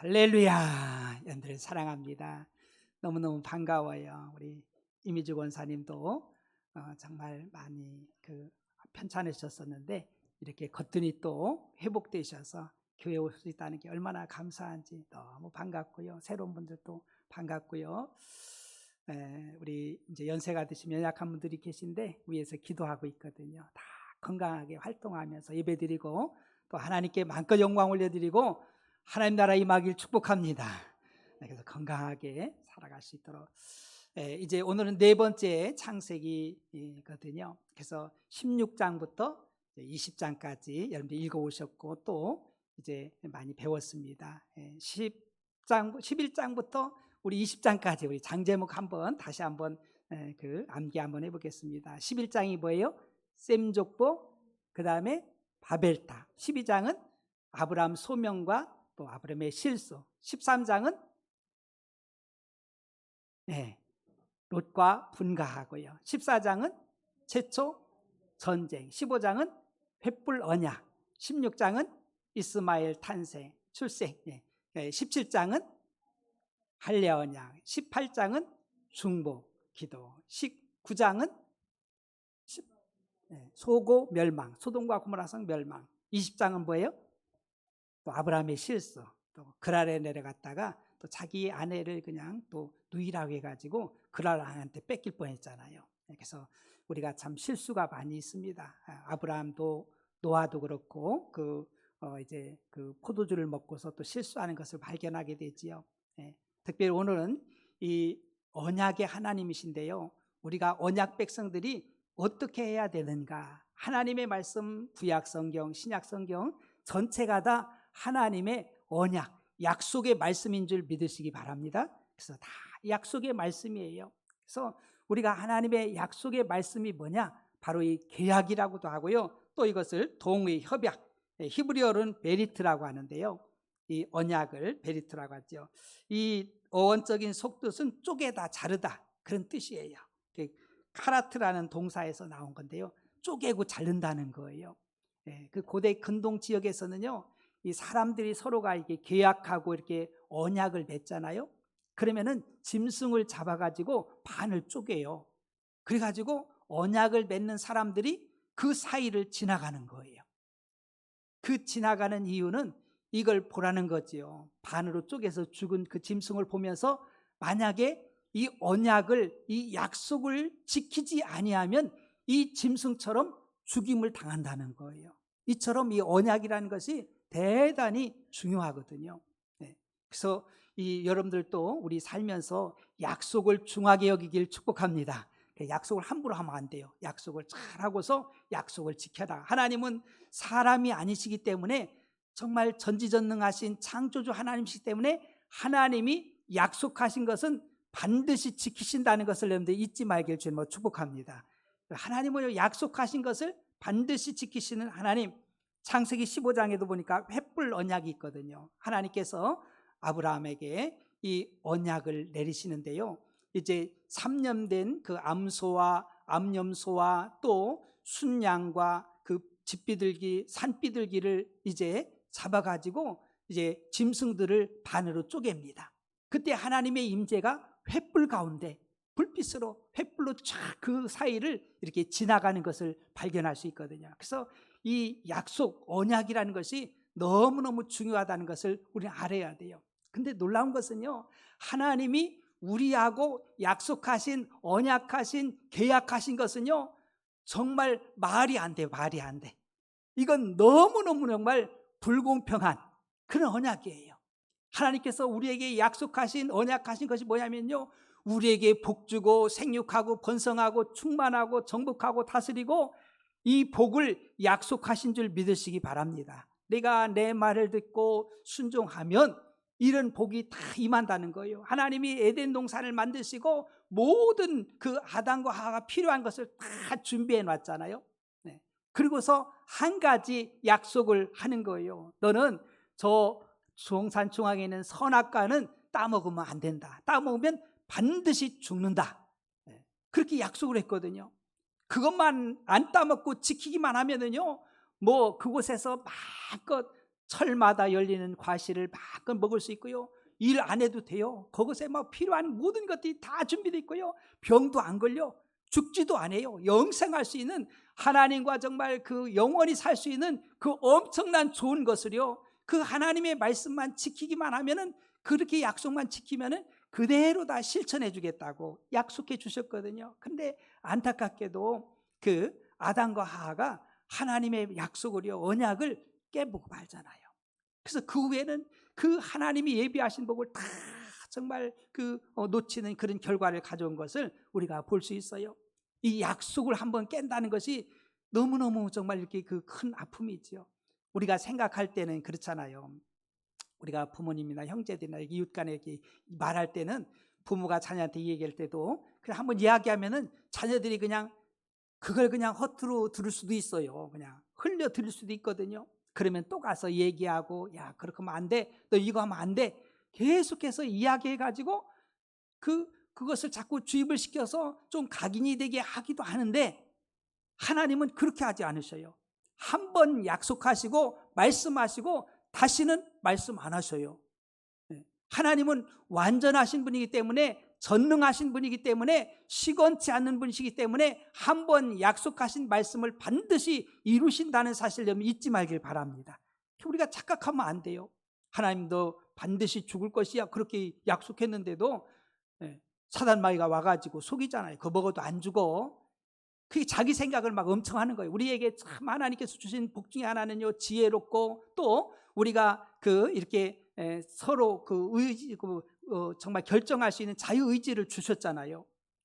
할렐루야. 여러분들 사랑합니다. 너무너무 반가워요. 우리 이미주 권사님도 정말 많이 편찮으셨었는데 이렇게 거뜬히 또 회복되셔서 교회 올 수 있다는 게 얼마나 감사한지 너무 반갑고요. 새로운 분들도 반갑고요. 우리 이제 연세가 드시면 연약한 분들이 계신데 위에서 기도하고 있거든요. 다 건강하게 활동하면서 예배드리고 또 하나님께 마음껏 영광 올려드리고 하나님 나라 임하길 축복합니다. 그래서 건강하게 살아갈 수 있도록 이제 오늘은 네 번째 창세기거든요. 그래서 16장부터 20장까지 여러분들 읽어오셨고 또 이제 많이 배웠습니다. 11장부터 우리 20장까지 우리 장제목 다시 한번 암기 한번 해보겠습니다. 11장이 뭐예요? 셈족보, 그 다음에 바벨탑. 12장은 아브라함 소명과 또 아브라함의 실수. 13장은 롯과 분가하고요. 14장은 최초 전쟁. 15장은 횃불 언약. 16장은 이스마엘 탄생 출생. 17장은 할례 언약. 18장은 중보 기도. 19장은 소고 멸망, 소돔과 고모라 성 멸망. 20장은 뭐예요? 또 아브라함의 실수. 또 그랄에 내려갔다가 또 자기 아내를 그냥 또 누이라고 해가지고 그랄한테 뺏길 뻔했잖아요. 그래서 우리가 참 실수가 많이 있습니다. 아브라함도 노아도 그렇고 이제 포도주를 먹고서 또 실수하는 것을 발견하게 되지요. 특별히 오늘은 이 언약의 하나님이신데요. 우리가 언약 백성들이 어떻게 해야 되는가? 하나님의 말씀, 구약 성경, 신약 성경 전체가 다 하나님의 언약, 약속의 말씀인 줄 믿으시기 바랍니다. 그래서 다 약속의 말씀이에요. 그래서 우리가 하나님의 약속의 말씀이 뭐냐? 바로 이 계약이라고도 하고요. 또 이것을 동의, 협약, 히브리어로는 베리트라고 하는데요. 이 언약을 베리트라고 하죠. 이 어원적인 속뜻은 쪼개다, 자르다 그런 뜻이에요. 카라트라는 동사에서 나온 건데요. 쪼개고 자른다는 거예요. 그 고대 근동 지역에서는요, 이 사람들이 서로가 이렇게 계약하고 이렇게 언약을 맺잖아요. 그러면은 짐승을 잡아가지고 반을 쪼개요. 그래가지고 언약을 맺는 사람들이 그 사이를 지나가는 거예요. 그 지나가는 이유는 이걸 보라는 거지요. 반으로 쪼개서 죽은 그 짐승을 보면서 만약에 이 언약을, 이 약속을 지키지 아니하면 이 짐승처럼 죽임을 당한다는 거예요. 이처럼 이 언약이라는 것이 대단히 중요하거든요. 그래서 여러분들도 우리 살면서 약속을 중하게 여기길 축복합니다. 약속을 함부로 하면 안 돼요. 약속을 잘 하고서 약속을 지켜라. 하나님은 사람이 아니시기 때문에 정말 전지전능하신 창조주 하나님이시기 때문에 하나님이 약속하신 것은 반드시 지키신다는 것을 여러분들 잊지 말길 주님으로 축복합니다. 하나님은 약속하신 것을 반드시 지키시는 하나님. 창세기 15장에도 보니까 횃불 언약이 있거든요. 하나님께서 아브라함에게 이 언약을 내리시는데요. 이제 3년 된 그 암소와 암염소와 또 순양과 그 집비둘기, 산비둘기를 이제 잡아가지고 이제 짐승들을 반으로 쪼갭니다. 그때 하나님의 임재가 횃불 가운데 불빛으로 횃불로 쫙 그 사이를 이렇게 지나가는 것을 발견할 수 있거든요. 그래서 이 약속, 언약이라는 것이 너무너무 중요하다는 것을 우리는 알아야 돼요. 근데 놀라운 것은요, 하나님이 우리하고 약속하신, 언약하신, 계약하신 것은요, 정말 말이 안 돼요. 말이 안 돼. 이건 너무너무 정말 불공평한 그런 언약이에요. 하나님께서 우리에게 약속하신, 언약하신 것이 뭐냐면요, 우리에게 복주고 생육하고 번성하고 충만하고 정복하고 다스리고 이 복을 약속하신 줄 믿으시기 바랍니다. 내가 내 말을 듣고 순종하면 이런 복이 다 임한다는 거예요. 하나님이 에덴 동산을 만드시고 모든 그 아담과 하와가 필요한 것을 다 준비해 놨잖아요. 그리고서 한 가지 약속을 하는 거예요. 너는 저 수홍산 중앙에 있는 선악과는 따먹으면 안 된다. 따먹으면 반드시 죽는다. 그렇게 약속을 했거든요. 그것만 안 따먹고 지키기만 하면은요, 뭐 그곳에서 마음껏 철마다 열리는 과실을 마음껏 먹을 수 있고요. 일 안 해도 돼요. 그것에 막 필요한 모든 것들이 다 준비되어 있고요. 병도 안 걸려. 죽지도 않아요. 영생할 수 있는, 하나님과 정말 그 영원히 살 수 있는 그 엄청난 좋은 것을요, 그 하나님의 말씀만 지키기만 하면은, 그렇게 약속만 지키면은 그대로 다 실천해 주겠다고 약속해 주셨거든요. 근데 안타깝게도 그 아담과 하하가 하나님의 약속을요, 언약을 깨보고 말잖아요. 그래서 그 후에는 그 하나님이 예비하신 복을 다 정말 놓치는 그런 결과를 가져온 것을 우리가 볼 수 있어요. 이 약속을 한번 깬다는 것이 너무너무 정말 이렇게 그 큰 아픔이지요. 우리가 생각할 때는 그렇잖아요. 우리가 부모님이나 형제들이나 이웃 간에 이렇게 말할 때는, 부모가 자녀한테 얘기할 때도 그냥 한번 이야기하면은 자녀들이 그냥 그걸 그냥 허투루 들을 수도 있어요. 그냥 흘려 들을 수도 있거든요. 그러면 또 가서 얘기하고, 야, 그렇게 하면 안 돼. 너 이거 하면 안 돼. 계속해서 이야기해 가지고 그것을 자꾸 주입을 시켜서 좀 각인이 되게 하기도 하는데, 하나님은 그렇게 하지 않으셔요. 한 번 약속하시고 말씀하시고 다시는 말씀 안 하셔요. 하나님은 완전하신 분이기 때문에, 전능하신 분이기 때문에, 시건치 않는 분이시기 때문에 한 번 약속하신 말씀을 반드시 이루신다는 사실을 여러분 잊지 말길 바랍니다. 우리가 착각하면 안 돼요. 하나님도 반드시 죽을 것이야 그렇게 약속했는데도 사단마귀가 와가지고 속이잖아요. 그거 먹어도 안 죽어. 그게 자기 생각을 막 엄청 하는 거예요. 우리에게 참 하나님께서 주신 복 중에 하나는요, 지혜롭고, 또 우리가 이렇게 서로 의지, 정말 결정할 수 있는 자유의지를 주셨잖아요.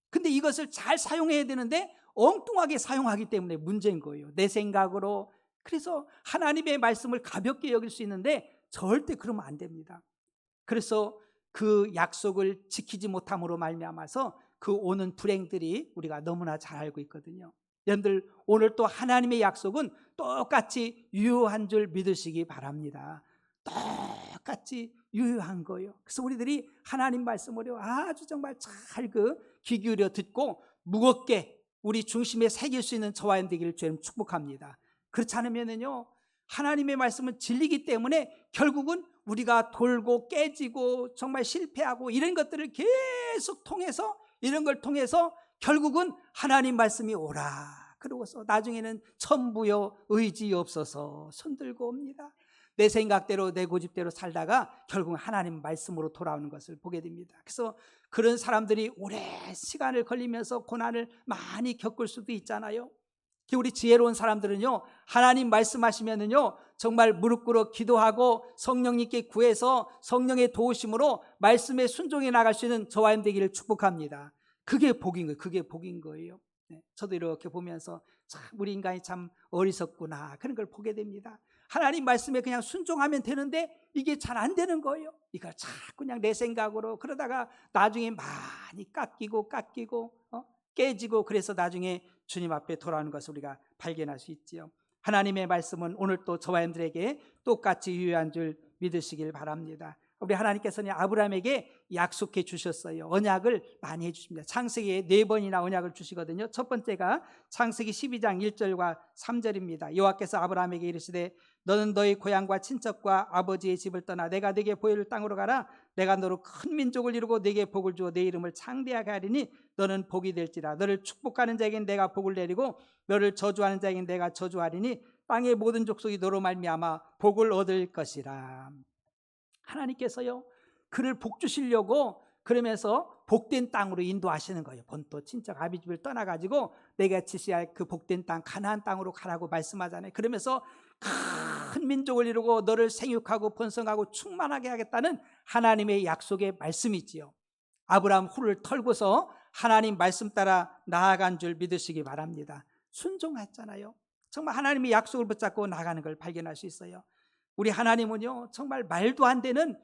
근데 이것을 잘 사용해야 되는데 엉뚱하게 사용하기 때문에 문제인 거예요. 내 생각으로. 그래서 하나님의 말씀을 가볍게 여길 수 있는데 절대 그러면 안 됩니다. 그래서 그 약속을 지키지 못함으로 말미암아서 그 오는 불행들이 우리가 너무나 잘 알고 있거든요. 여러분들, 오늘 또 하나님의 약속은 똑같이 유효한 줄 믿으시기 바랍니다. 똑같이 유효한 거예요. 그래서 우리들이 하나님 말씀을 아주 정말 잘 귀 기울여 듣고 무겁게 우리 중심에 새길 수 있는 저와 여러분 되기를 주님 축복합니다. 그렇지 않으면요, 하나님의 말씀은 진리기 때문에 결국은 우리가 돌고 깨지고 정말 실패하고 이런 것들을 계속 통해서, 이런 걸 통해서 결국은 하나님 말씀이 오라 그러고서 나중에는 천부여 의지없어서 손들고 옵니다. 내 생각대로 내 고집대로 살다가 결국은 하나님 말씀으로 돌아오는 것을 보게 됩니다. 그래서 그런 사람들이 오래 시간을 걸리면서 고난을 많이 겪을 수도 있잖아요. 우리 지혜로운 사람들은요, 하나님 말씀하시면은요, 정말 무릎 꿇어 기도하고 성령님께 구해서 성령의 도우심으로 말씀에 순종해 나갈 수 있는 저와 여러분 되기를 축복합니다. 그게 복인 거예요. 그게 복인 거예요. 저도 이렇게 보면서 참 우리 인간이 참 어리석구나 그런 걸 보게 됩니다. 하나님 말씀에 그냥 순종하면 되는데 이게 잘 안 되는 거예요. 이걸 자꾸 그냥 내 생각으로 그러다가 나중에 많이 깎이고 깨지고, 그래서 나중에 주님 앞에 돌아오는 것을 우리가 발견할 수 있지요. 하나님의 말씀은 오늘 또 저와 여러분들에게 똑같이 유효한 줄 믿으시길 바랍니다. 우리 하나님께서는 아브라함에게 약속해 주셨어요. 언약을 많이 해주십니다. 창세기에 4번이나 언약을 주시거든요. 첫 번째가 창세기 12장 1절과 3절입니다. 여호와께서 아브라함에게 이르시되 너는 너희 고향과 친척과 아버지의 집을 떠나 내가 네게 보여줄 땅으로 가라. 내가 너로 큰 민족을 이루고 네게 복을 주어 네 이름을 창대하게 하리니 너는 복이 될지라. 너를 축복하는 자에겐 내가 복을 내리고 너를 저주하는 자에겐 내가 저주하리니 땅의 모든 족속이 너로 말미암아 복을 얻을 것이라. 하나님께서요, 그를 복 주시려고 그러면서 복된 땅으로 인도하시는 거예요. 본토 친척 아비 집을 떠나가지고 내가 지시할 그 복된 땅 가나안 땅으로 가라고 말씀하잖아요. 그러면서 큰 민족을 이루고 너를 생육하고 번성하고 충만하게 하겠다는 하나님의 약속의 말씀이지요. 아브라함 후를 털고서 하나님 말씀 따라 나아간 줄 믿으시기 바랍니다. 순종했잖아요. 정말 하나님의 약속을 붙잡고 나가는 걸 발견할 수 있어요. 우리 하나님은요, 정말 말도 안 되는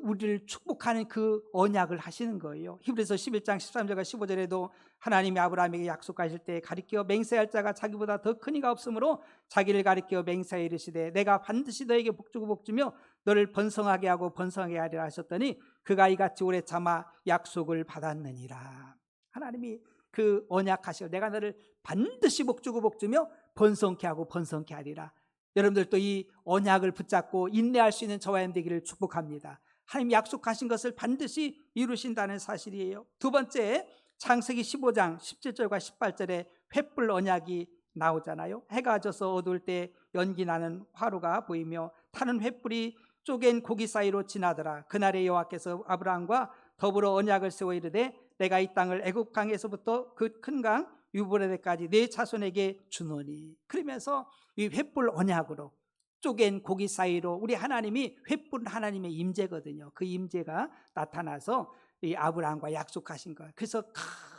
우리를 축복하는 그 언약을 하시는 거예요. 히브리서 11장 13절과 15절에도 하나님이 아브라함에게 약속하실 때 가리켜 맹세할 자가 자기보다 더 큰 이가 없으므로 자기를 가리켜 맹세하여 이르시되 내가 반드시 너에게 복주고 복주며 너를 번성하게 하고 번성하게 하리라 하셨더니 그가 이같이 오래 참아 약속을 받았느니라. 하나님이 그 언약하시고 내가 너를 반드시 복주고 복주며 번성케 하고 번성케 하리라. 여러분들도 이 언약을 붙잡고 인내할 수 있는 저와 여러분 되기를 축복합니다. 하나님 약속하신 것을 반드시 이루신다는 사실이에요. 두 번째, 창세기 15장 17절과 18절에 횃불 언약이 나오잖아요. 해가 져서 어두울 때 연기 나는 화로가 보이며 타는 횃불이 쪼갠 고기 사이로 지나더라. 그날에 여호와께서 아브라함과 더불어 언약을 세워 이르되 내가 이 땅을 애굽 강에서부터 그 큰 강 유브라데까지 네 자손에게 주노니. 그러면서 이 횃불 언약으로 쪼갠 고기 사이로 우리 하나님이 횃불 하나님의 임재거든요. 그 임재가 나타나서 이 아브라함과 약속하신 거예요. 그래서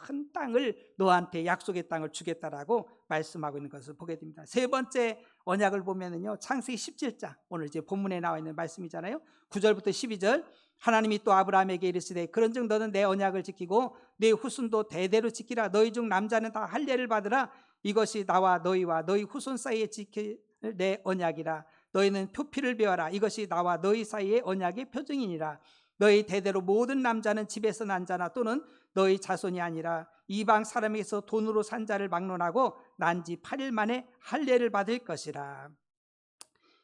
큰 땅을 너한테 약속의 땅을 주겠다라고 말씀하고 있는 것을 보게 됩니다. 세 번째 언약을 보면은요, 창세기 17장, 오늘 이제 본문에 나와 있는 말씀이잖아요. 9절부터 12절, 하나님이 또 아브라함에게 이르시되 그런즉 너는 내 언약을 지키고 내 후손도 대대로 지키라. 너희 중 남자는 다 할례를 받으라. 이것이 나와 너희와 너희 후손 사이에 지킬 내 언약이라. 너희는 표피를 배워라. 이것이 나와 너희 사이의 언약의 표징이니라. 너희 대대로 모든 남자는 집에서 난 자나 또는 너희 자손이 아니라 이방 사람에게서 돈으로 산 자를 막론하고 난 지 8일 만에 할례를 받을 것이라.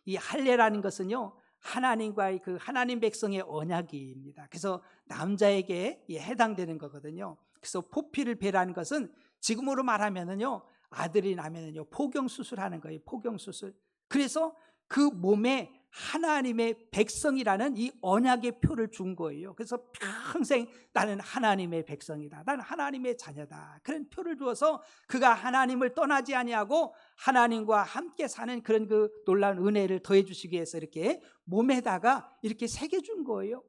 이 할례라는 것은요, 하나님과의 그 하나님 백성의 언약입니다. 그래서 남자에게 해당되는 거거든요. 그래서 포피를 배라는 것은 지금으로 말하면은요, 아들이 나면은요 포경 수술하는 거예요. 포경 수술. 그래서 그 몸에 하나님의 백성이라는 이 언약의 표를 준 거예요. 그래서 평생 나는 하나님의 백성이다, 나는 하나님의 자녀다, 그런 표를 주어서 그가 하나님을 떠나지 아니하고 하나님과 함께 사는 그런 그 놀라운 은혜를 더해 주시기 위해서 이렇게 몸에다가 이렇게 새겨준 거예요.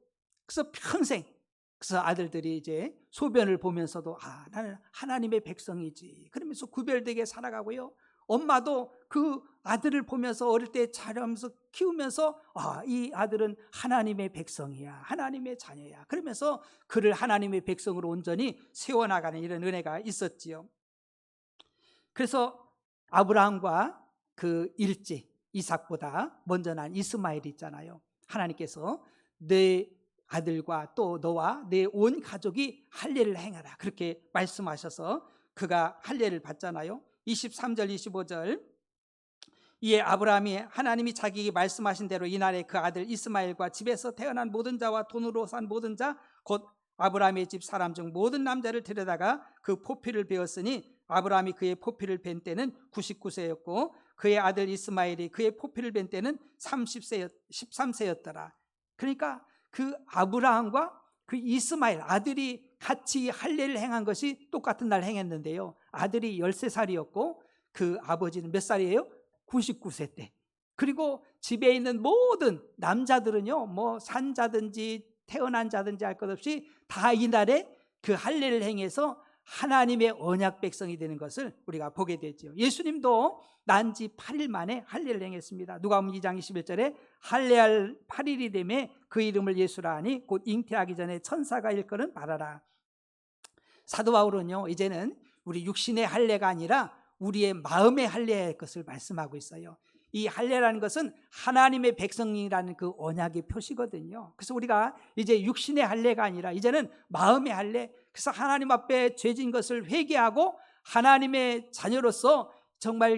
그래서 평생, 그래서 아들들이 이제 소변을 보면서도 나는 하나님의 백성이지 그러면서 구별되게 살아가고요. 엄마도 그 아들을 보면서 어릴 때 자라면서 키우면서 이 아들은 하나님의 백성이야, 하나님의 자녀야, 그러면서 그를 하나님의 백성으로 온전히 세워나가는 이런 은혜가 있었지요. 그래서 아브라함과 그 일제 이삭보다 먼저 난 이스마엘이 있잖아요. 하나님께서 내 아들과 또 너와 내 온 가족이 할례를 행하라 그렇게 말씀하셔서 그가 할례를 받잖아요. 23절 25절, 이에 아브라함이 하나님이 자기에게 말씀하신 대로 이날에 그 아들 이스마엘과 집에서 태어난 모든 자와 돈으로 산 모든 자 곧 아브라함의 집 사람 중 모든 남자를 데려다가 그 포피를 베었으니 아브라함이 그의 포피를 벤 때는 99세였고 그의 아들 이스마엘이 그의 포피를 벤 때는 13세였더라. 그러니까 그 아브라함과 그 이스마엘 아들이 같이 할례를 행한 것이 똑같은 날 행했는데요. 아들이 13살이었고 그 아버지는 몇 살이에요? 99세 때. 그리고 집에 있는 모든 남자들은요, 뭐 산자든지 태어난 자든지 할 것 없이 다 이날에 그 할례를 행해서 하나님의 언약 백성이 되는 것을 우리가 보게 되죠. 예수님도 난 지 8일 만에 할례를 행했습니다. 누가복음 2장 21절에 할례할 8일이 되매 그 이름을 예수라 하니 곧 잉태하기 전에 천사가 일거는 말하라. 사도 바울은요, 이제는 우리 육신의 할례가 아니라 우리의 마음의 할례의 것을 말씀하고 있어요. 이 할례라는 것은 하나님의 백성이라는 그 언약의 표시거든요. 그래서 우리가 이제 육신의 할례가 아니라 이제는 마음의 할례, 그래서 하나님 앞에 죄진 것을 회개하고 하나님의 자녀로서 정말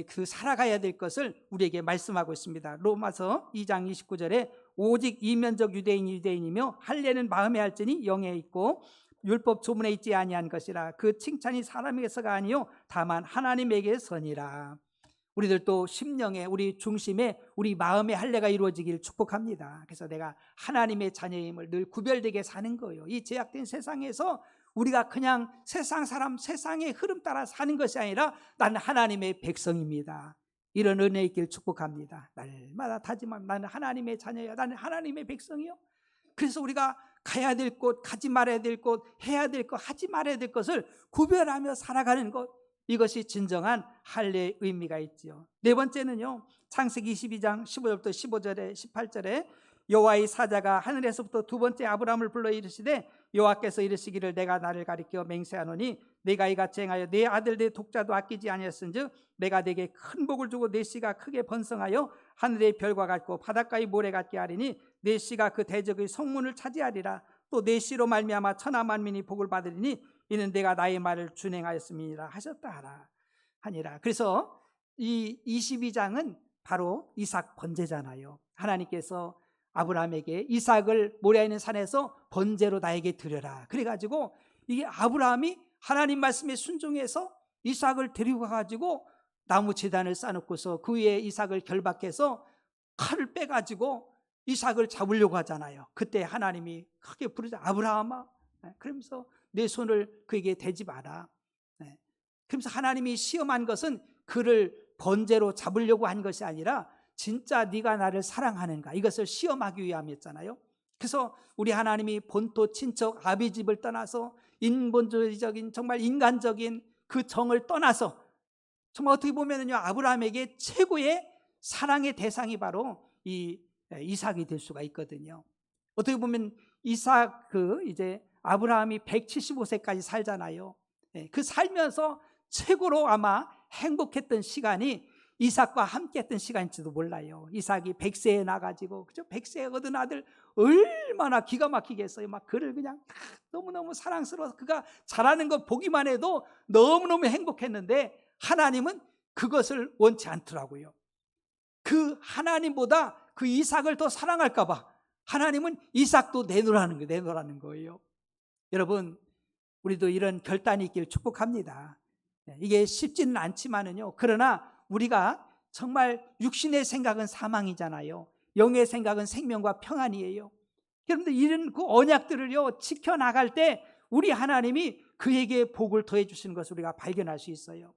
그 살아가야 될 것을 우리에게 말씀하고 있습니다. 로마서 2장 29절에 오직 이면적 유대인이 유대인이며 할례는 마음에 할지니 영에 있고 율법 조문에 있지 아니한 것이라. 그 칭찬이 사람에게서가 아니요 다만 하나님에게서니라. 우리들도 심령에 우리 중심에 우리 마음의 할례가 이루어지길 축복합니다. 그래서 내가 하나님의 자녀임을 늘 구별되게 사는 거예요. 이 제약된 세상에서 우리가 그냥 세상 사람, 세상의 흐름 따라 사는 것이 아니라 나는 하나님의 백성입니다. 이런 은혜 있길 축복합니다. 날마다 다짐하면 나는 하나님의 자녀야, 나는 하나님의 백성이요. 그래서 우리가 가야 될 곳, 가지 말아야 될 곳, 해야 될 것, 하지 말아야 될 것을 구별하며 살아가는 것, 이것이 진정한 할례의 의미가 있지요. 네 번째는요, 창세기 22장 15절부터 15절에 18절에 여호와의 사자가 하늘에서부터 두 번째 아브라함을 불러 이르시되 여호와께서 이르시기를 내가 나를 가리켜 맹세하노니 내가 이같이 행하여 내 아들 내 독자도 아끼지 아니했은즉 내가 네게 큰 복을 주고 내 씨가 크게 번성하여 하늘의 별과 같고 바닷가의 모래 같게 하리니 내 씨가 그 대적의 성문을 차지하리라. 또 내 씨로 말미암아 천하 만민이 복을 받으리니 이는 내가 나의 말을 준행하였음이니라 하셨다 하니라. 그래서 이 22장은 바로 이삭 번제잖아요. 하나님께서 아브라함에게 이삭을 모리아 있는 산에서 번제로 나에게 드려라. 그래가지고 이게 아브라함이 하나님 말씀에 순종해서 이삭을 데리고 가가지고 나무 제단을 쌓아놓고서 그 위에 이삭을 결박해서 칼을 빼가지고 이삭을 잡으려고 하잖아요. 그때 하나님이 크게 부르자. 아브라함아, 그러면서 내 손을 그에게 대지 마라. 그러면서 하나님이 시험한 것은 그를 번제로 잡으려고 한 것이 아니라 진짜 네가 나를 사랑하는가, 이것을 시험하기 위함이었잖아요. 그래서 우리 하나님이 본토 친척 아비 집을 떠나서 인본주의적인 정말 인간적인 그 정을 떠나서 정말 어떻게 보면은요, 아브라함에게 최고의 사랑의 대상이 바로 이 이삭이 될 수가 있거든요. 어떻게 보면 이삭 이제 아브라함이 175세까지 살잖아요. 그 살면서 최고로 아마 행복했던 시간이 이삭과 함께 했던 시간일지도 몰라요. 이삭이 100세에 나가지고, 그죠? 100세에 얻은 아들 얼마나 기가 막히게 했어요. 막 그를 그냥 너무너무 사랑스러워서 그가 자라는 거 보기만 해도 너무너무 행복했는데 하나님은 그것을 원치 않더라고요. 그 하나님보다 그 이삭을 더 사랑할까 봐 하나님은 이삭도 내놓으라는 거예요. 여러분, 우리도 이런 결단이 있길 축복합니다. 이게 쉽지는 않지만은요, 그러나 우리가 정말 육신의 생각은 사망이잖아요. 영의 생각은 생명과 평안이에요. 여러분들, 이런 그 언약들을요 지켜나갈 때 우리 하나님이 그에게 복을 더해 주시는 것을 우리가 발견할 수 있어요.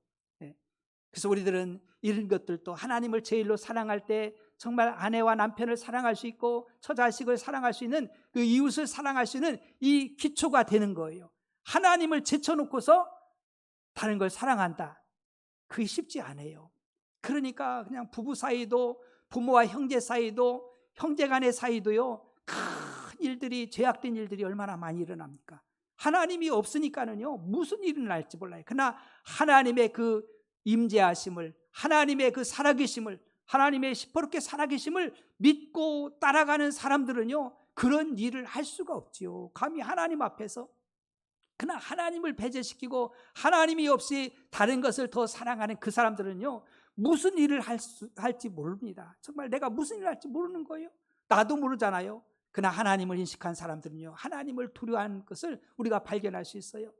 그래서 우리들은 이런 것들도 하나님을 제일로 사랑할 때 정말 아내와 남편을 사랑할 수 있고 처자식을 사랑할 수 있는, 그 이웃을 사랑할 수 있는 이 기초가 되는 거예요. 하나님을 제쳐놓고서 다른 걸 사랑한다, 그게 쉽지 않아요. 그러니까 그냥 부부 사이도, 부모와 형제 사이도, 형제 간의 사이도요, 큰 일들이, 죄악된 일들이 얼마나 많이 일어납니까? 하나님이 없으니까는요 무슨 일이 날지 몰라요. 그러나 하나님의 그 임재하심을, 하나님의 그 살아계심을, 하나님의 시퍼렇게 살아계심을 믿고 따라가는 사람들은요 그런 일을 할 수가 없지요. 감히 하나님 앞에서. 그러나 하나님을 배제시키고 하나님이 없이 다른 것을 더 사랑하는 그 사람들은요 무슨 일을 할지 모릅니다. 정말 내가 무슨 일을 할지 모르는 거예요. 나도 모르잖아요. 그러나 하나님을 인식한 사람들은요 하나님을 두려워하는 것을 우리가 발견할 수 있어요.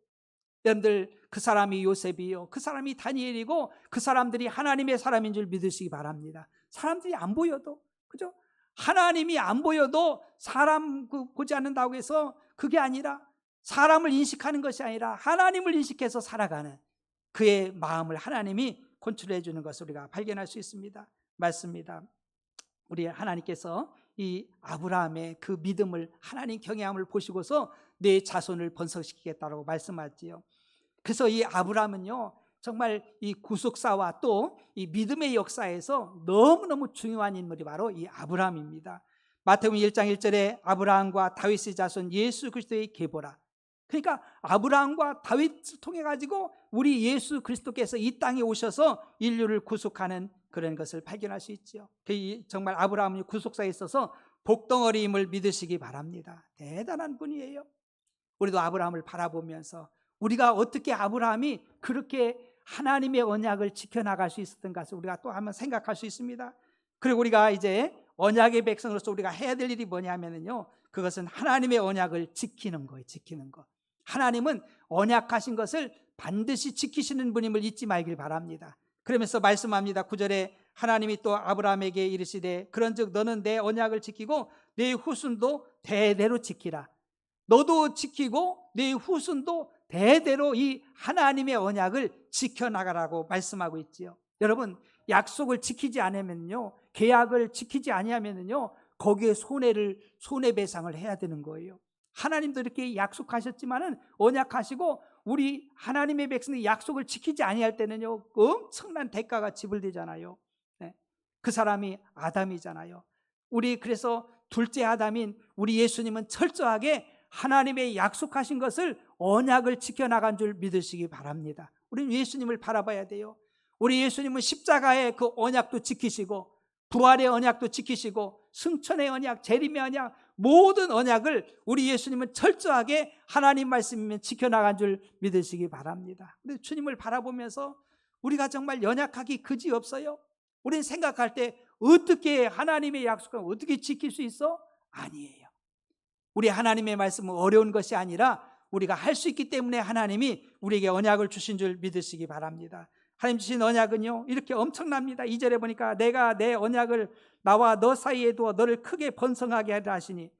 여러분들, 그 사람이 요셉이요, 그 사람이 다니엘이고 그 사람들이 하나님의 사람인 줄 믿으시기 바랍니다. 사람들이 안 보여도, 그죠? 하나님이 안 보여도 사람 보지 않는다고 해서 그게 아니라, 사람을 인식하는 것이 아니라 하나님을 인식해서 살아가는 그의 마음을 하나님이 컨트롤해 주는 것을 우리가 발견할 수 있습니다. 맞습니다. 우리 하나님께서 이 아브라함의 그 믿음을, 하나님 경외함을 보시고서 내 자손을 번성시키겠다고 말씀하지요. 그래서 이 아브라함은요 정말 이 구속사와 또 이 믿음의 역사에서 너무너무 중요한 인물이 바로 이 아브라함입니다. 마태복음 1장 1절에 아브라함과 다윗의 자손 예수 그리스도의 계보라. 그러니까 아브라함과 다윗을 통해 가지고 우리 예수 그리스도께서 이 땅에 오셔서 인류를 구속하는 그런 것을 발견할 수 있죠. 정말 아브라함이 구속사에 있어서 복덩어리임을 믿으시기 바랍니다. 대단한 분이에요. 우리도 아브라함을 바라보면서 우리가 어떻게 아브라함이 그렇게 하나님의 언약을 지켜나갈 수 있었던 것을 우리가 또 한번 생각할 수 있습니다. 그리고 우리가 이제 언약의 백성으로서 우리가 해야 될 일이 뭐냐면요, 그것은 하나님의 언약을 지키는 거예요. 지키는 거. 하나님은 언약하신 것을 반드시 지키시는 분임을 잊지 말길 바랍니다. 그러면서 말씀합니다. 9절에 하나님이 또 아브라함에게 이르시되 그런즉 너는 내 언약을 지키고 내 후손도 대대로 지키라. 너도 지키고 내 후손도 대대로 이 하나님의 언약을 지켜나가라고 말씀하고 있지요. 여러분, 약속을 지키지 않으면요, 계약을 지키지 아니하면요 거기에 손해배상을 해야 되는 거예요. 하나님도 이렇게 약속하셨지만은 언약하시고 우리 하나님의 백성이 약속을 지키지 아니할 때는요 엄청난 대가가 지불되잖아요. 그 사람이 아담이잖아요. 우리 그래서 둘째 아담인 우리 예수님은 철저하게 하나님의 약속하신 것을 언약을 지켜나간 줄 믿으시기 바랍니다. 우리 예수님을 바라봐야 돼요. 우리 예수님은 십자가의 그 언약도 지키시고 부활의 언약도 지키시고 승천의 언약, 재림의 언약, 모든 언약을 우리 예수님은 철저하게 하나님 말씀이면 지켜나간 줄 믿으시기 바랍니다. 근데 주님을 바라보면서 우리가 정말 연약하기 그지없어요. 우리는 생각할 때 어떻게 하나님의 약속을 어떻게 지킬 수 있어? 아니에요. 우리 하나님의 말씀은 어려운 것이 아니라 우리가 할 수 있기 때문에 하나님이 우리에게 언약을 주신 줄 믿으시기 바랍니다. 하나님 주신 언약은요 이렇게 엄청납니다. 2절에 보니까 내가 내 언약을 나와 너 사이에 두어 너를 크게 번성하게 하리라 하시니,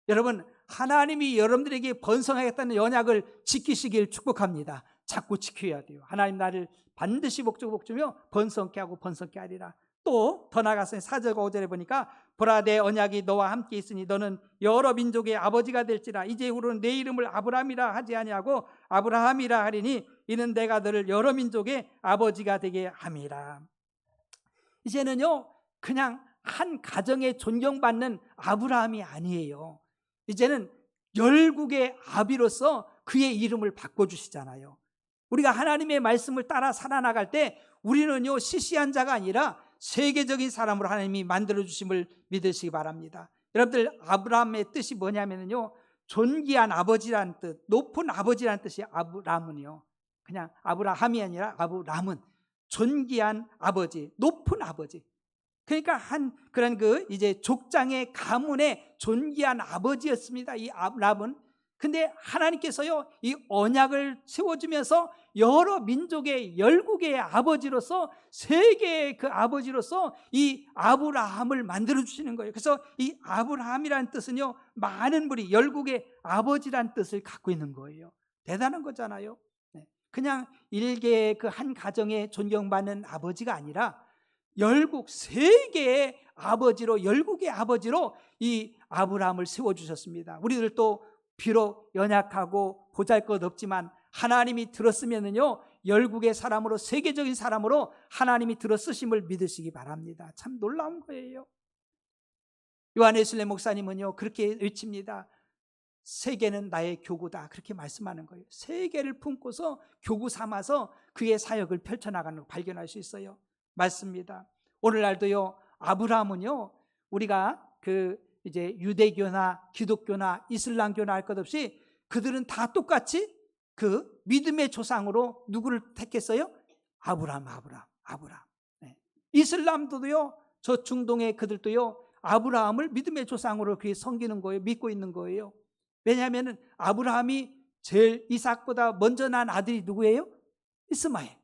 여러분 하나님이 여러분들에게 번성하겠다는 언약을 지키시길 축복합니다. 자꾸 지켜야 돼요. 하나님 나를 반드시 복주며 번성케 하고 번성케 하리라. 또 더 나아가서 4절과 5절에 보니까 보라 내 언약이 너와 함께 있으니 너는 여러 민족의 아버지가 될지라. 이제 이후로는 내 이름을 아브라함이라 하지 아니하고 아브라함이라 하리니 이는 내가 너를 여러 민족의 아버지가 되게 함이라. 이제는요 그냥 한 가정에 존경받는 아브라함이 아니에요. 이제는 열국의 아비로서 그의 이름을 바꿔주시잖아요. 우리가 하나님의 말씀을 따라 살아나갈 때 우리는요 시시한 자가 아니라 세계적인 사람으로 하나님이 만들어주심을 믿으시기 바랍니다. 여러분들 아브라함의 뜻이 뭐냐면요 존귀한 아버지라는 뜻, 높은 아버지라는 뜻이 아브라함은요 그냥 아브라함이 아니라 아브라함은 존귀한 아버지, 높은 아버지. 그러니까 한 그런 이제 족장의 가문의 존귀한 아버지였습니다. 이 아브라함은. 근데 하나님께서요 이 언약을 세워주면서 여러 민족의 열국의 아버지로서 세계의 그 아버지로서 이 아브라함을 만들어 주시는 거예요. 그래서 이 아브라함이라는 뜻은요 많은 분이 열국의 아버지라는 뜻을 갖고 있는 거예요. 대단한 거잖아요. 그냥 일개의 그 한 가정에 존경받는 아버지가 아니라 열국 세계의 아버지로, 열국의 아버지로 이 아브라함을 세워주셨습니다. 우리들도 비록 연약하고 보잘것없지만 하나님이 들었으면요 열국의 사람으로, 세계적인 사람으로 하나님이 들어쓰심을 믿으시기 바랍니다. 참 놀라운 거예요. 요한예슬레 목사님은요 그렇게 외칩니다. 세계는 나의 교구다, 그렇게 말씀하는 거예요. 세계를 품고서 교구 삼아서 그의 사역을 펼쳐나가는 걸 발견할 수 있어요. 맞습니다. 오늘날도요 아브라함은요 우리가 이제 유대교나 기독교나 이슬람교나 할 것 없이 그들은 다 똑같이 그 믿음의 조상으로 누구를 택했어요? 아브라함. 네. 이슬람도요 저 중동의 그들도요 아브라함을 믿음의 조상으로 그렇게 섬기는 거예요. 믿고 있는 거예요. 왜냐하면 아브라함이 제일 이삭보다 먼저 난 아들이 누구예요? 이스마엘.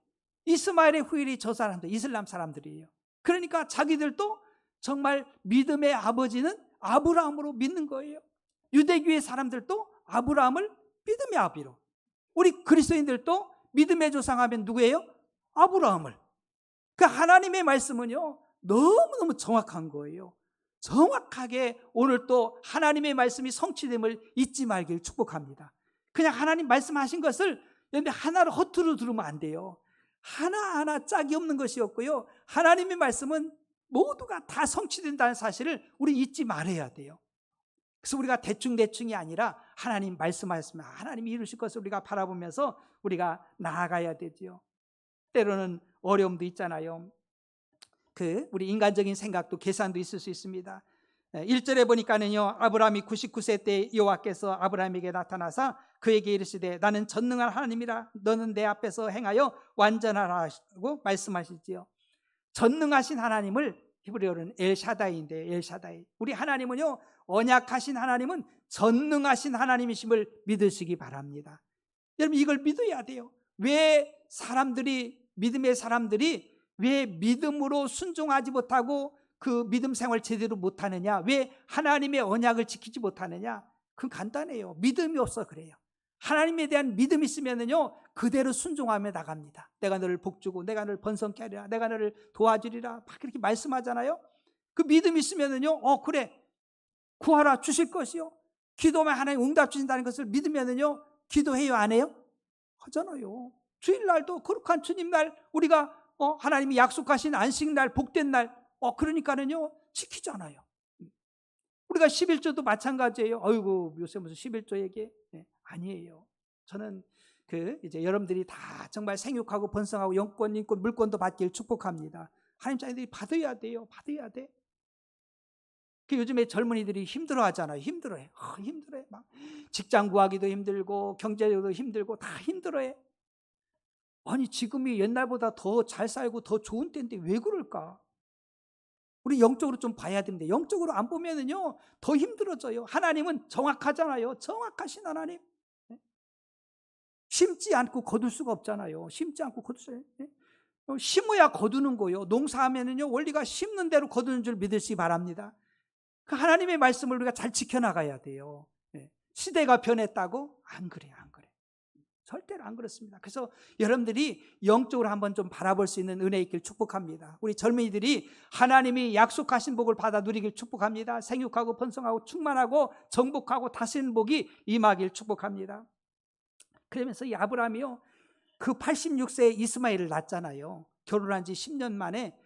이스마엘의 후일이 저 사람들, 이슬람 사람들이에요. 그러니까 자기들도 정말 믿음의 아버지는 아브라함으로 믿는 거예요. 유대교의 사람들도 아브라함을 믿음의 아비로, 우리 그리스도인들도 믿음의 조상하면 누구예요? 아브라함을. 그 하나님의 말씀은요 너무너무 정확한 거예요. 정확하게 오늘 또 하나님의 말씀이 성취됨을 잊지 말길 축복합니다. 그냥 하나님 말씀하신 것을 여러분 하나를 허투루 들으면 안 돼요. 하나하나 짝이 없는 것이 없고요 하나님의 말씀은 모두가 다 성취된다는 사실을 우리 잊지 말아야 돼요. 그래서 우리가 대충이 아니라 하나님 말씀하셨으면 하나님이 이루실 것을 우리가 바라보면서 우리가 나아가야 되죠. 때로는 어려움도 있잖아요. 우리 인간적인 생각도 계산도 있을 수 있습니다. 1절에 보니까는요 아브라함이 99세 때 여호와께서 아브라함에게 나타나사 그에게 이르시되 나는 전능한 하나님이라 너는 내 앞에서 행하여 완전하라고 말씀하시지요. 전능하신 하나님을 히브리어로는 엘샤다이인데, 엘샤다이. 우리 하나님은요 언약하신 하나님은 전능하신 하나님이심을 믿으시기 바랍니다. 여러분 이걸 믿어야 돼요. 왜 믿음의 사람들이 왜 믿음으로 순종하지 못하고 그 믿음 생활 제대로 못하느냐, 왜 하나님의 언약을 지키지 못하느냐? 그건 간단해요. 믿음이 없어 그래요. 하나님에 대한 믿음이 있으면요 그대로 순종하며 나갑니다. 내가 너를 복주고 내가 너를 번성케 하리라, 내가 너를 도와주리라 막 그렇게 말씀하잖아요. 그 믿음이 있으면요 그래 구하라 주실 것이요, 기도하면 하나님 응답 주신다는 것을 믿으면요 기도해요 안 해요? 하잖아요. 주일날도 거룩한 주님날 우리가 하나님이 약속하신 안식날 복된 날 그러니까는요 지키잖아요. 우리가 11조도 마찬가지예요. 어이구 요새 무슨 11조 얘기? 네, 아니에요. 저는 이제 여러분들이 다 정말 생육하고 번성하고 영권, 인권, 물권도 받길 축복합니다. 하나님 자녀들이 받아야 돼요. 받아야 돼. 요즘에 젊은이들이 힘들어하잖아요. 힘들어해. 힘들어해. 막 직장 구하기도 힘들고 경제적으로 힘들고 다 힘들어해. 아니 지금이 옛날보다 더 잘 살고 더 좋은 때인데 왜 그럴까? 우리 영적으로 좀 봐야 됩니다. 영적으로 안 보면은요 더 힘들어져요. 하나님은 정확하잖아요. 정확하신 하나님. 심지 않고 거둘 수가 없잖아요. 심지 않고 거둘 수 없어요. 심어야 거두는 거예요. 농사하면은요 원리가 심는 대로 거두는 줄 믿으시기 바랍니다. 그 하나님의 말씀을 우리가 잘 지켜나가야 돼요. 시대가 변했다고? 안 그래요, 안 그래요. 절대로 안 그렇습니다. 그래서 여러분들이 영적으로 한번 좀 바라볼 수 있는 은혜 있길 축복합니다. 우리 젊은이들이 하나님이 약속하신 복을 받아 누리길 축복합니다. 생육하고 번성하고 충만하고 정복하고 다스리는 복이 임하길 축복합니다. 그러면서 이 아브라함이요 그 86세에 이스마엘을 낳았잖아요. 결혼한 지 10년 만에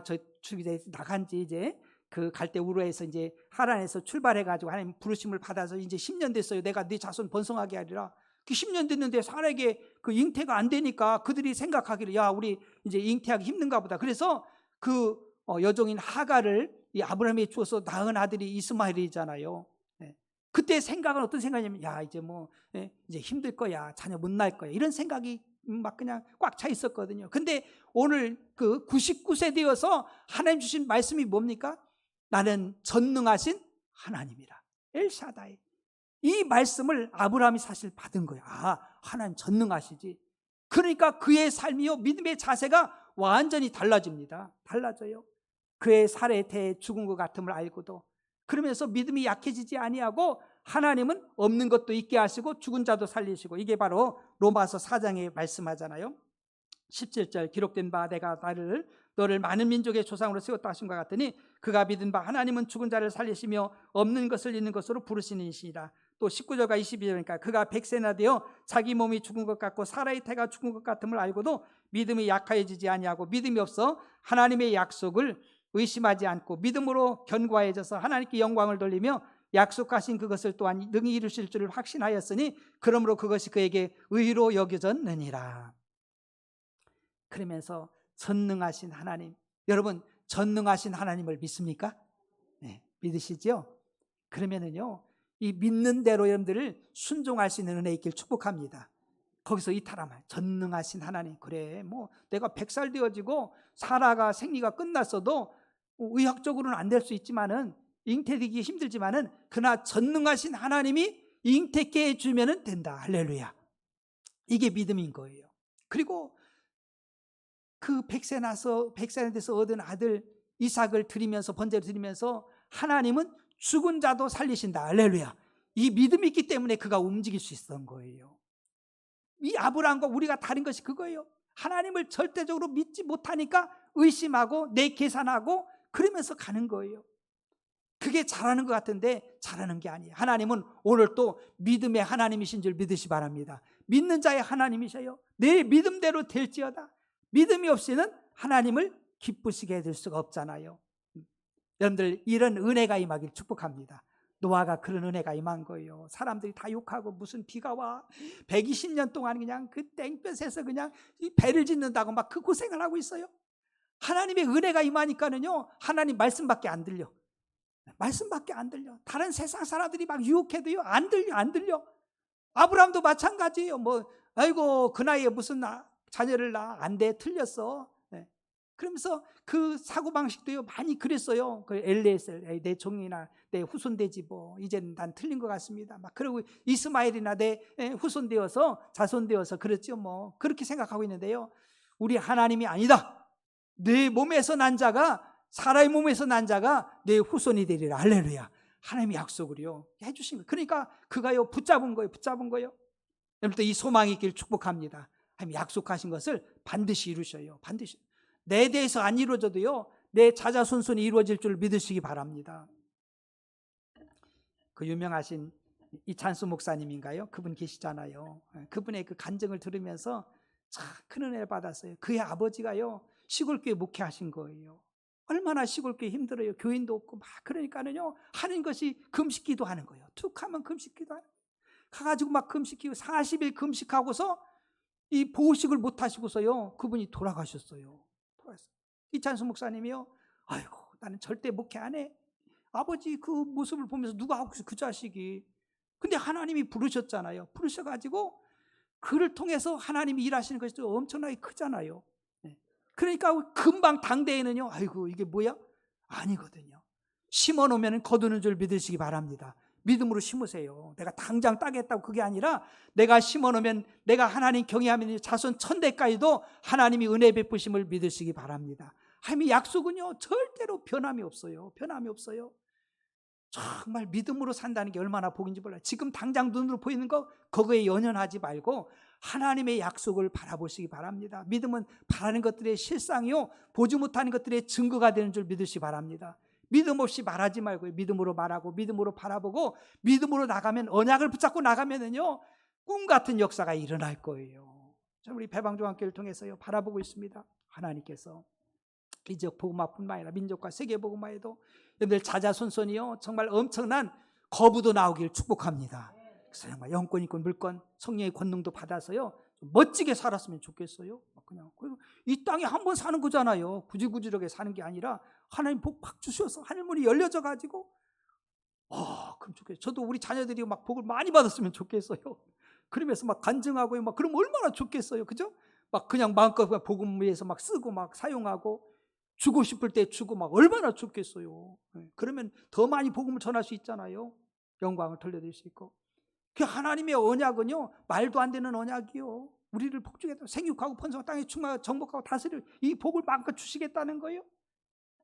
저 주기대 나간 지 이제 그 갈대 우르에서 이제 하란에서 출발해가지고 하나님 부르심을 받아서 이제 10년 됐어요. 내가 네 자손 번성하게 하리라. 그 10년 됐는데 사람에게 그 잉태가 안 되니까 그들이 생각하기를 야 우리 이제 잉태하기 힘든가 보다. 그래서 그 여종인 하갈을 이 아브라함이 주어서 낳은 아들이 이스마엘이잖아요. 그때 생각은 어떤 생각이냐면 야 이제 뭐 이제 힘들 거야, 자녀 못 낳을 거야, 이런 생각이 막 그냥 꽉 차 있었거든요. 근데 오늘 그 99세 되어서 하나님 주신 말씀이 뭡니까? 나는 전능하신 하나님이라. 엘샤다이. 이 말씀을 아브라함이 사실 받은 거예요. 아, 하나님 전능하시지. 그러니까 그의 삶이요 믿음의 자세가 완전히 달라집니다. 달라져요. 그의 살에 대해 죽은 것 같음을 알고도 그러면서 믿음이 약해지지 아니하고 하나님은 없는 것도 있게 하시고 죽은 자도 살리시고, 이게 바로 로마서 4장에 말씀하잖아요. 17절 기록된 바 내가 너를 많은 민족의 조상으로 세웠다 하신 것 같으니 그가 믿은 바 하나님은 죽은 자를 살리시며 없는 것을 있는 것으로 부르시는 이시니라. 또 19절과 22절이니까 그가 100세나 되어 자기 몸이 죽은 것 같고 사라의 태가 죽은 것 같음을 알고도 믿음이 약해지지 아니하고 믿음이 없어 하나님의 약속을 의심하지 않고 믿음으로 견고해져서 하나님께 영광을 돌리며 약속하신 그것을 또한 능히 이루실 줄을 확신하였으니 그러므로 그것이 그에게 의로 여겨졌느니라. 그러면서 전능하신 하나님, 여러분 전능하신 하나님을 믿습니까? 네, 믿으시죠? 그러면은요 이 믿는 대로 여러분들을 순종할 수 있는 은혜 있길 축복합니다. 거기서 이탈하면 전능하신 하나님, 그래 뭐 내가 100살 되어지고 사라가 생리가 끝났어도 의학적으로는 안 될 수 있지만은 잉태되기 힘들지만은 그러나 전능하신 하나님이 잉태케 해주면 된다. 할렐루야. 이게 믿음인 거예요. 그리고 그 100세 돼서 얻은 아들 이삭을 드리면서 번제를 드리면서 하나님은 죽은 자도 살리신다. 할렐루야. 이 믿음이 있기 때문에 그가 움직일 수 있었던 거예요. 이 아브라함과 우리가 다른 것이 그거예요. 하나님을 절대적으로 믿지 못하니까 의심하고 내 계산하고 그러면서 가는 거예요. 그게 잘하는 것 같은데 잘하는 게 아니에요. 하나님은 오늘 또 믿음의 하나님이신 줄 믿으시 바랍니다. 믿는 자의 하나님이셔요. 내 믿음대로 될지어다. 믿음이 없이는 하나님을 기쁘시게 될 수가 없잖아요. 여러분들 이런 은혜가 임하길 축복합니다. 노아가 그런 은혜가 임한 거예요. 사람들이 다 욕하고 무슨 비가 와 120년 동안 그냥 그 땡볕에서 그냥 배를 짓는다고 막 그 고생을 하고 있어요. 하나님의 은혜가 임하니까는요 하나님 말씀밖에 안 들려. 말씀밖에 안 들려. 다른 세상 사람들이 막 유혹해도요 안 들려. 아브라함도 마찬가지예요. 뭐 아이고 그 나이에 무슨 자녀를 낳아, 안 돼, 틀렸어. 그러면서 그 사고방식도요 많이 그랬어요. 그 엘리에셀 내 종이나 내 후손 되지 뭐 이제는 난 틀린 것 같습니다. 막 그러고 이스마엘이나 내 후손 되어서 자손 되어서 그랬죠. 뭐 그렇게 생각하고 있는데요, 우리 하나님이 아니다. 내 몸에서 난 자가, 사라의 몸에서 난 자가 내 후손이 되리라. 할렐루야. 하나님이 약속을요 해주신 거예요. 그러니까 그가요 붙잡은 거예요. 여러분들 이 소망이 있길 축복합니다. 하나님 약속하신 것을 반드시 이루셔요. 반드시. 내 대해서 안 이루어져도요 내 자자손손이 이루어질 줄 믿으시기 바랍니다. 그 유명하신 이찬수 목사님인가요? 그분 계시잖아요. 그분의 그 간증을 들으면서 참 큰 은혜를 받았어요. 그의 아버지가요 시골교회 목회하신 거예요. 얼마나 시골교회 힘들어요. 교인도 없고 막 그러니까는요 하는 것이 금식기도 하는 거예요. 툭 하면 금식기도 하는 거예요. 가가지고 막 금식기고 40일 금식하고서 이 보식을 못 하시고서요 그분이 돌아가셨어요. 이찬수 목사님이요, 아이고 나는 절대 목회 안 해. 아버지 그 모습을 보면서 누가 하고 있어 그 자식이. 근데 하나님이 부르셨잖아요. 부르셔가지고 그를 통해서 하나님이 일하시는 것이 엄청나게 크잖아요. 그러니까 금방 당대에는요 아이고 이게 뭐야, 아니거든요. 심어놓으면 거두는 줄 믿으시기 바랍니다. 믿음으로 심으세요. 내가 당장 따겠다고 그게 아니라 내가 심어놓으면 내가 하나님 경외하면 자손 천대까지도 하나님이 은혜 베푸심을 믿으시기 바랍니다. 하나님의 약속은요 절대로 변함이 없어요. 변함이 없어요. 정말 믿음으로 산다는 게 얼마나 복인지 몰라요. 지금 당장 눈으로 보이는 거 그거에 연연하지 말고 하나님의 약속을 바라보시기 바랍니다. 믿음은 바라는 것들의 실상이요 보지 못하는 것들의 증거가 되는 줄 믿으시기 바랍니다. 믿음 없이 말하지 말고요. 믿음으로 말하고 믿음으로 바라보고 믿음으로 나가면, 언약을 붙잡고 나가면은요 꿈 같은 역사가 일어날 거예요. 우리 배방종학교를 통해서요 바라보고 있습니다. 하나님께서 이제 복음화뿐만 아니라 민족과 세계 복음화에도 여러분들 자자손손이요 정말 엄청난 거부도 나오길 축복합니다. 그래서 정말 영권 있고 물권 성령의 권능도 받아서요 멋지게 살았으면 좋겠어요. 그냥 이 땅에 한 번 사는 거잖아요. 구질구질하게 사는 게 아니라 하나님 복 팍 주셔서 하늘문이 열려져 가지고 그럼 좋겠어요. 저도 우리 자녀들이 막 복을 많이 받았으면 좋겠어요. 그러면서 막 간증하고 막 그럼 얼마나 좋겠어요. 그죠? 막 그냥 마음껏 복음 위해서 막 쓰고 막 사용하고 주고 싶을 때 주고 막 얼마나 좋겠어요. 그러면 더 많이 복음을 전할 수 있잖아요. 영광을 돌려드릴 수 있고. 그 하나님의 언약은요 말도 안 되는 언약이요. 우리를 복주겠다. 생육하고 번성하고 땅에 충만하고 정복하고 다스릴 이 복을 마음껏 주시겠다는 거예요.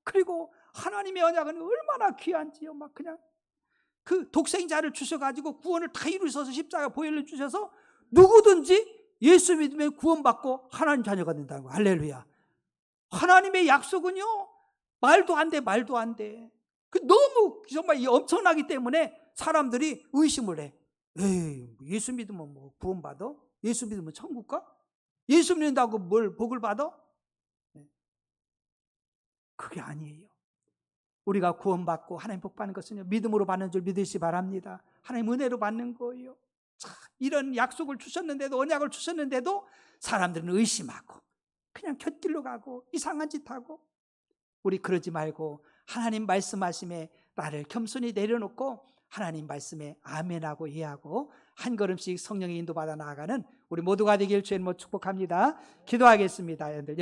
그리고 하나님의 언약은 얼마나 귀한지요. 막 그냥 그 독생자를 주셔가지고 구원을 다 이루셔서 십자가 보혈을 주셔서 누구든지 예수 믿으면 구원받고 하나님 자녀가 된다는 거예요. 할렐루야. 하나님의 약속은요 말도 안 돼. 말도 안 돼. 너무 정말 엄청나기 때문에 사람들이 의심을 해. 에이, 예수 믿으면 뭐 구원받아? 예수 믿으면 천국 가? 예수 믿는다고 뭘 복을 받아? 그게 아니에요. 우리가 구원받고 하나님 복 받는 것은요 믿음으로 받는 줄 믿으시기 바랍니다. 하나님 은혜로 받는 거예요. 이런 약속을 주셨는데도, 언약을 주셨는데도 사람들은 의심하고 그냥 곁길로 가고 이상한 짓 하고, 우리 그러지 말고 하나님 말씀하심에 나를 겸손히 내려놓고 하나님 말씀에 아멘하고 이해하고 한 걸음씩 성령의 인도받아 나아가는 우리 모두가 되길 주의 이름으로 축복합니다. 기도하겠습니다. 여러분들